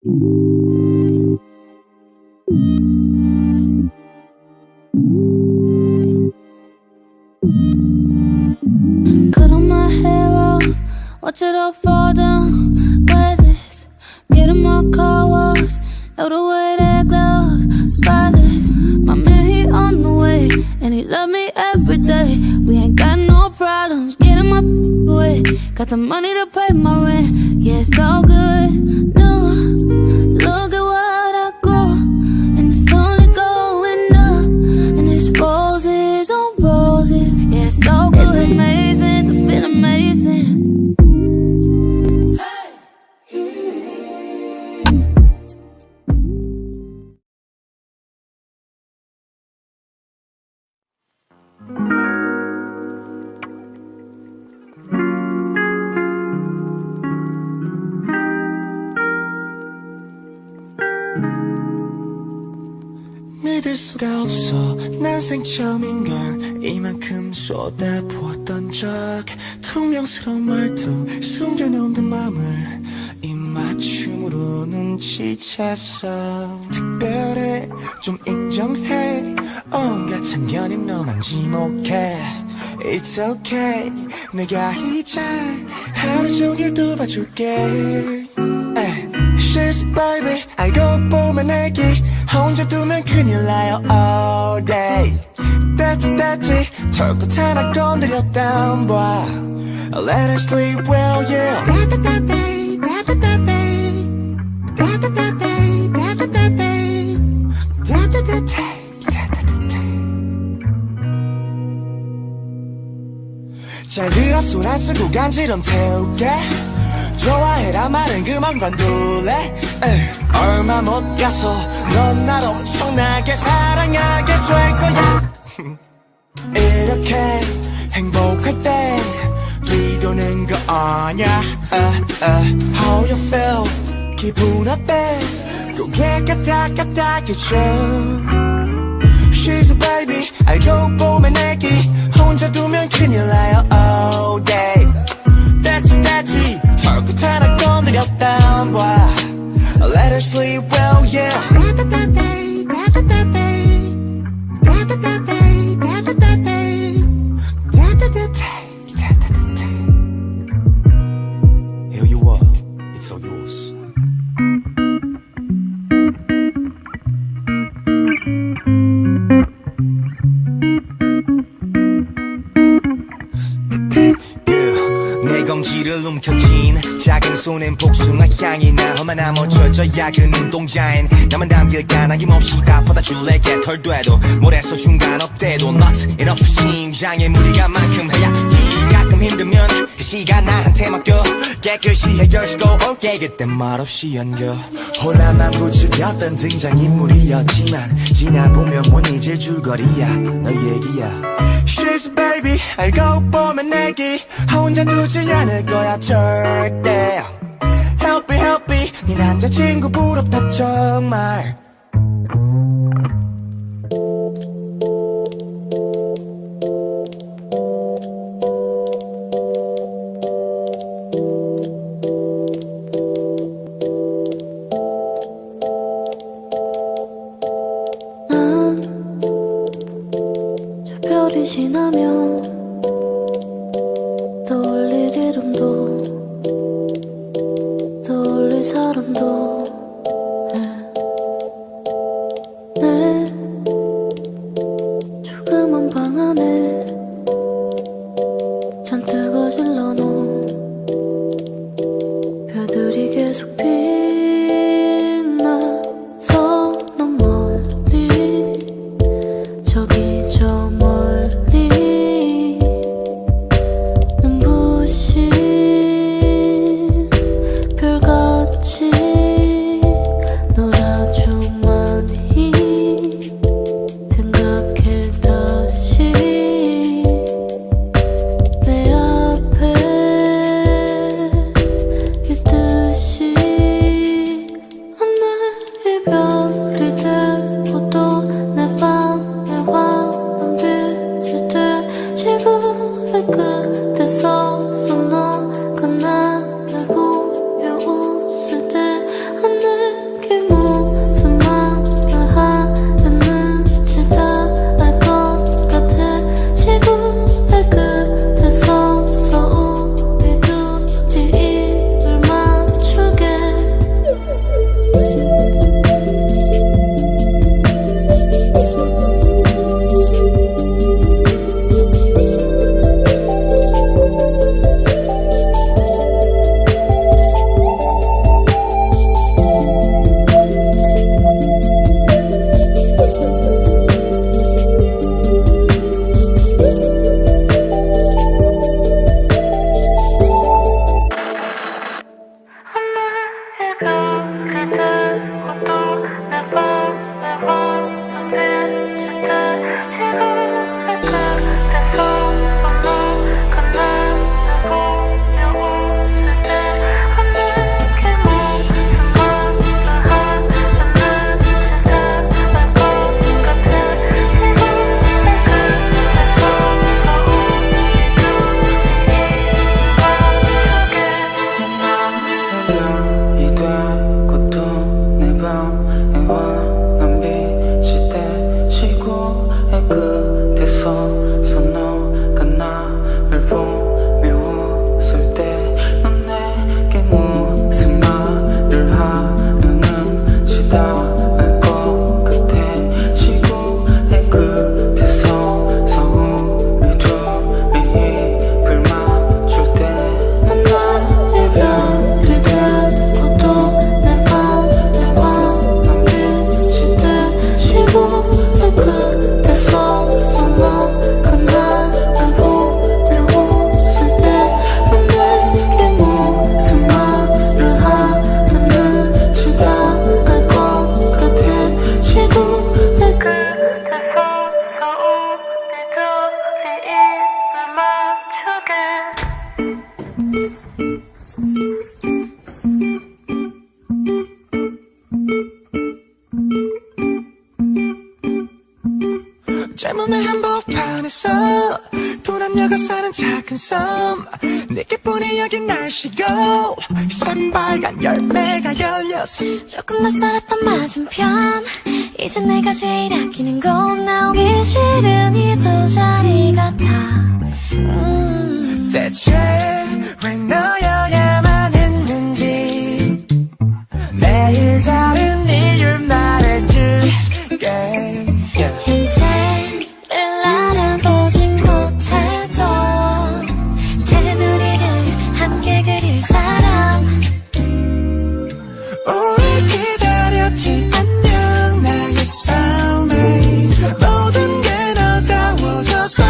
Cut on my hair off, watch it all fall down. Wear this, get in my car wash, know the way that glows. Spotless, my man he on the way, and he love me every day. We ain't got no problems, get in my way. Got the money to pay my rent, yeah it's all good. No, look at what I grew, and it's only going up. And it's roses on roses, yeah it's all good. It's amazing to feel amazing. 믿을 수가 없어 난생 처음인걸 이만큼 쏟아부었던 적 퉁명스러운 말투 숨겨놓은 그 맘을 입맞춤으로 눈치챘어 특별해 좀 인정해 온갖 참견임 너만 지목해 It's okay 내가 이제 하루 종일 도와줄게 She's baby 알고 보면 애기 혼자 두면 큰일 나요 all day 됐지 털끝 하나 건드렸다 봐 Let her sleep well yeah 잘 들어 손 안 쓰고 간지럼 태울게 좋아해라 말은 그만 관둘래 얼마 못 가서 넌 날 엄청나게 사랑하게 될 거야 이렇게 행복할 때 기도는 거 아냐 How you feel 기분 어때 고개 까딱까딱해져 She's a baby 알고 보면 애기 혼자 두면 큰일 나요 all day 됐지 털끝 하나 건드렸다 봐 Let her sleep well yeah Here you are, it's all yours 내 검지를 움켜쥔 작은 손엔 복숭아 향이 나 얼마나 멋져져야 그 눈동자엔 나만 담길까 남김없이 다 받아줄래 개털돼도 모래서 중간 업돼도 Not enough 심장에 무리가 만큼 해야지 가끔 힘들면 그 시간 나한테 맡겨 깨끗이 해결시고 올게 그때 말없이 연겨 혼란만 부추겼던 등장인물이었지만 지나보면 못 잊을 줄거리야 너 얘기야 She's a baby 알고 보면 애기 혼자 두지 않을 거야 절대 Help me 네 남자친구 부럽다 정말 별이 지나면 떠올릴 이름도 떠올릴 사람도 내 조그만 방 안에 잔뜩 어질러 놓은 별들이 계속 빛나서 넌 멀리 저기 저 멀리 가뭄의 한복판에서 또 남녀가 사는 작은 섬 내게뿐이 여긴 날씨고 새빨간 열매가 열려서 조금 낯설었던 맞은편 이제 내가 제일 아끼는 건 나오기 싫은 이 부자리 같아 대체 왜 너여야만 했는지 매일 다른 이유를 말해줄게 현재를 알아보지 못해도 테두리를 함께 그릴 사람 오래 기다렸지 안녕 나의 soulmate 모든 게 너다워져서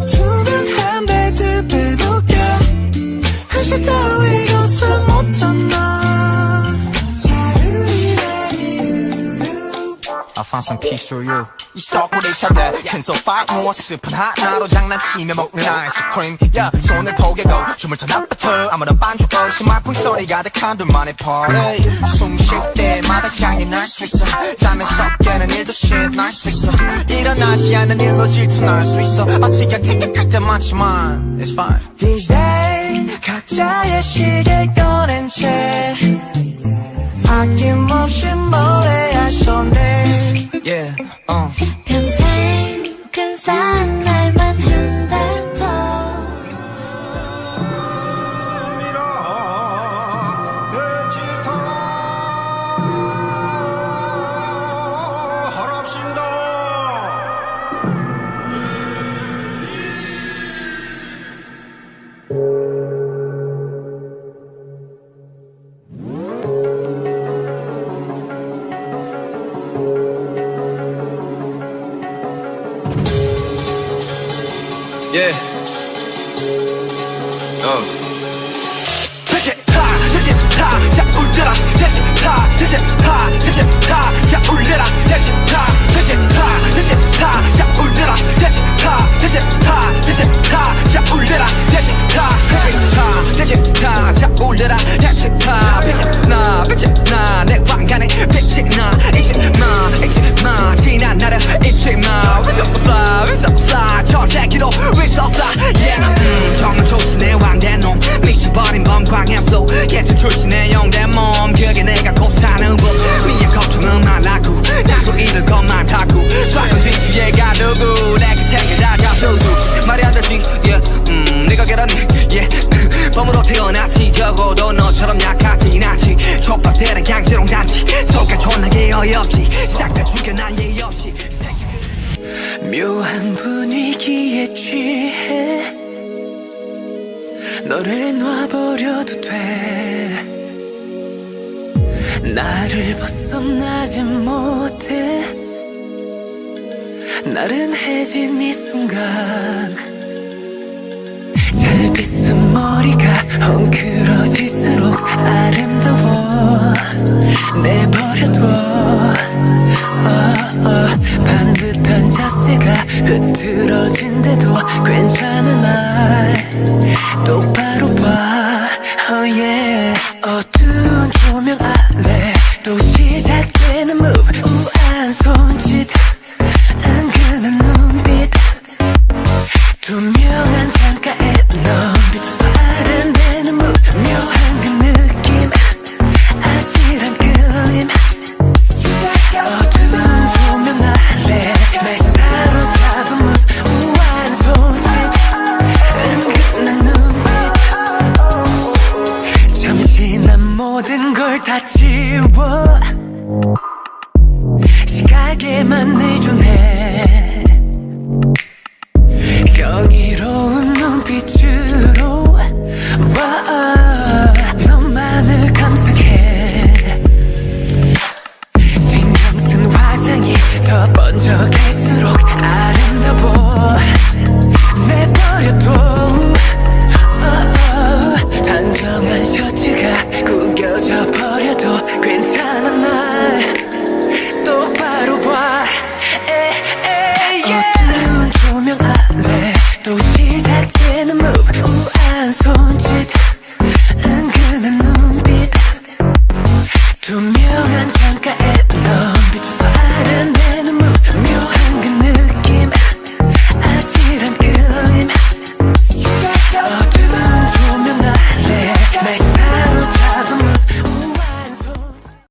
투명한 베드에 녹여 현실 따위 거서 못한 너 I found some peace for you 이 스토커를 찾아 큰 소파 누워 스푼 하나로 장난치며 먹는 아이스크림 yeah, 손을 포개고 춤을 춰 낮부터 아무런 반주 없이 말풍 소리 가득한 둘만의 party 숨 쉴 때마다 향이 날 수 있어 자면서 깨는 일도 shit 날 수 있어 일어나지 않는 일로 질투날 수 있어 어떻게 티격할 때 많지만 it's fine These days 각자의 시계 꺼낸 채 아낌없이 노래할 손에 yeah, 평생 근사한 날만 준대도 Yeah. 지난 나를 잊지 마. 저 새끼도 정말 조신의 왕대 놈 미쳐버린 범광의 flow 개체 출신의 영대 몸 그게 내가 곧 사는 법 미의 걱정은 말라고 나도 이들 것만 타고 좌건 뒤뒤에가 누구 내가 챙겨다 잡수고 말이 안 되지 yeah. 네가 결혼해 yeah. 범으로 태어났지 적어도 너처럼 약하진 않지 촉박되는 강제롱 단지 속가 존나게 어이없지 싹 다 죽여 난 예의 없이 묘한 분위기에 취해 너를 놔버려도 돼 나를 벗어나지 못해 나른해진 이 순간 잘 빗은 머리가 헝클어질수록 아름다워 내버려둬 반듯한 자세가 흐트러진데도 괜찮은 날 똑바로 봐 oh yeah. 어두운 조명 아래 또 시작되는 move 우아한 손짓 은근한 눈빛 투명한 창가에 넌 비춰서 아른대는 move 묘한 그 느낌 아찔한 끌림 어두운 조명 아래 날 사로잡은 move 우아한 손짓 은근한 눈빛 잠시 난 모든 걸 다 지워 시각에만 의존해 경이로운 눈빛으로 너만을 감상해 신경 쓴 화장이 더 번져갈수록 아름다워 내버려둬 단정한 셔츠가 구겨져 버려도 괜찮아 나